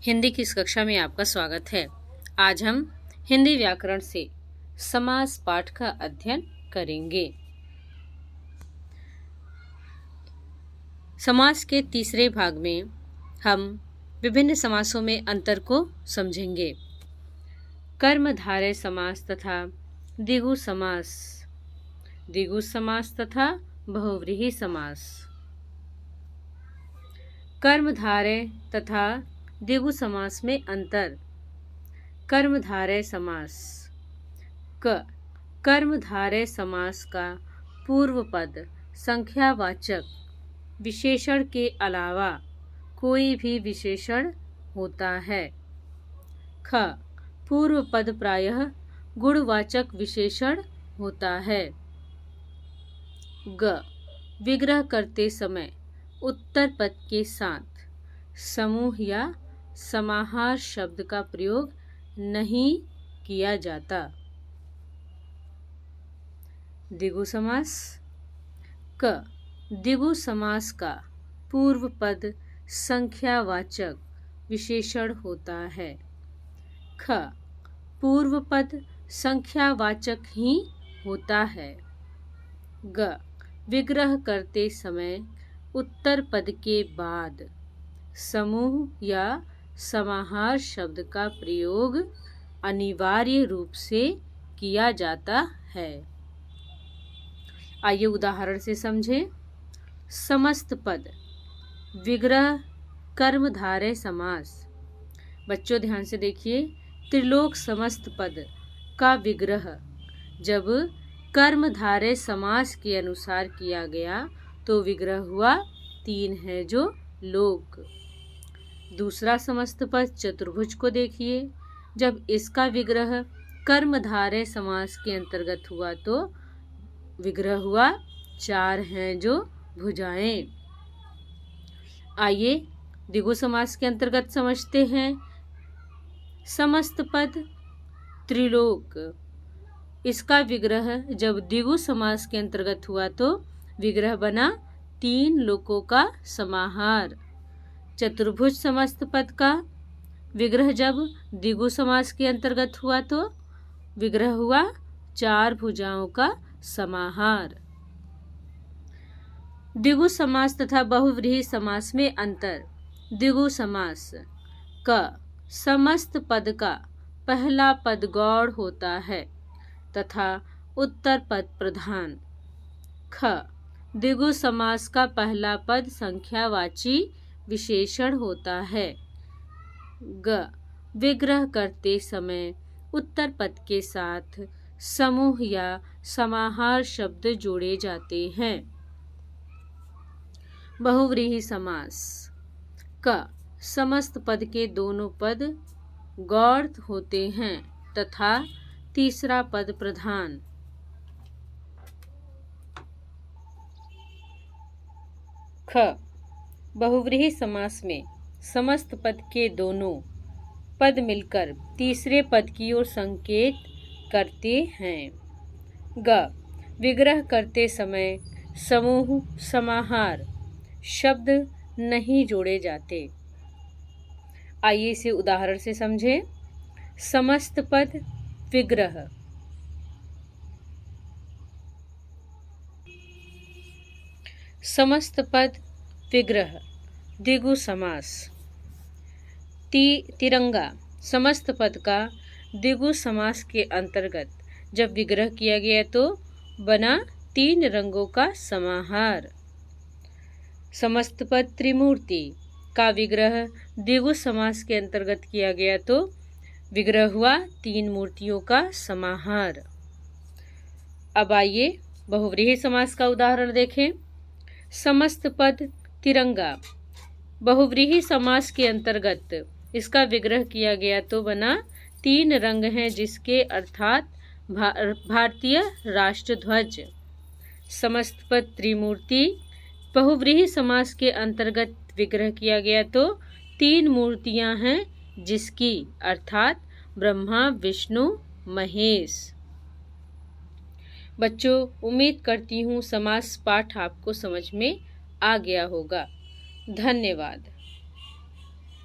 हिंदी की इस कक्षा में आपका स्वागत है। आज हम हिंदी व्याकरण से समास पाठ का अध्ययन करेंगे। समास के तीसरे भाग में हम विभिन्न समासों में अंतर को समझेंगे। कर्मधारय समास तथा द्विगु समास, द्विगु समास तथा बहुव्रीहि समास। कर्मधारय तथा द्विगु समास में अंतर। कर्मधारय समास। कर्मधारय समास का पूर्व पद संख्यावाचक विशेषण के अलावा कोई भी विशेषण होता है। पूर्व पद प्रायः गुणवाचक विशेषण होता है। विग्रह करते समय उत्तर पद के साथ समूह या समाहार शब्द का प्रयोग नहीं किया जाता। द्विगु समास। द्विगु समास का पूर्व पद संख्यावाचक विशेषण होता है। पूर्व पद संख्यावाचक ही होता है। विग्रह करते समय उत्तर पद के बाद समूह या समाहार शब्द का प्रयोग अनिवार्य रूप से किया जाता है। आइए उदाहरण से समझें। समस्त पद विग्रह कर्मधारय समास। बच्चों ध्यान से देखिए, त्रिलोक समस्त पद का विग्रह जब कर्मधारय समास के अनुसार किया गया तो विग्रह हुआ तीन है जो लोक। दूसरा समस्त पद चतुर्भुज को देखिए, जब इसका विग्रह कर्मधारय समास के अंतर्गत हुआ तो विग्रह हुआ चार हैं जो भुजाएं। आइए द्विगु समास के अंतर्गत समझते हैं। समस्त पद त्रिलोक, इसका विग्रह जब द्विगु समास के अंतर्गत हुआ तो विग्रह बना तीन लोकों का समाहार। चतुर्भुज समस्त पद का विग्रह जब द्विगु समास के अंतर्गत हुआ तो विग्रह हुआ चार भुजाओं का समाहार। द्विगु समास तथा बहुव्रीहि समास में अंतर। द्विगु समास का समस्त पद का पहला पद गौड़ होता है तथा उत्तर पद प्रधान। द्विगु समास का पहला पद संख्यावाची विशेषण होता है। विग्रह करते समय उत्तर पद के साथ समूह या समाहार शब्द जोड़े जाते हैं। बहुव्रीहि समास का समस्त पद के दोनों पद गौड़ होते हैं तथा तीसरा पद प्रधान। बहुव्रीहि समास में समस्त पद के दोनों पद मिलकर तीसरे पद की ओर संकेत करते हैं। विग्रह करते समय समूह समाहार शब्द नहीं जोड़े जाते। आइए इसे उदाहरण से समझें। समस्त पद विग्रह समस्त पद विग्रह द्विगु समास। तिरंगा समस्त पद का द्विगु समास के अंतर्गत जब विग्रह किया गया तो बना तीन रंगों का समाहार। समस्त पद त्रिमूर्ति का विग्रह द्विगु समास के अंतर्गत किया गया तो विग्रह हुआ तीन मूर्तियों का समाहार। अब आइए बहुव्रीहि समास का उदाहरण देखें। समस्त पद तिरंगा बहुव्रीहि समास के अंतर्गत इसका विग्रह किया गया तो बना तीन रंग हैं जिसके अर्थात भारतीय राष्ट्रध्वज। समस्त पद त्रिमूर्ति बहुव्रीहि समास के अंतर्गत विग्रह किया गया तो तीन मूर्तियां हैं जिसकी अर्थात ब्रह्मा विष्णु महेश। बच्चों, उम्मीद करती हूँ समास पाठ आपको समझ में आ गया होगा। धन्यवाद।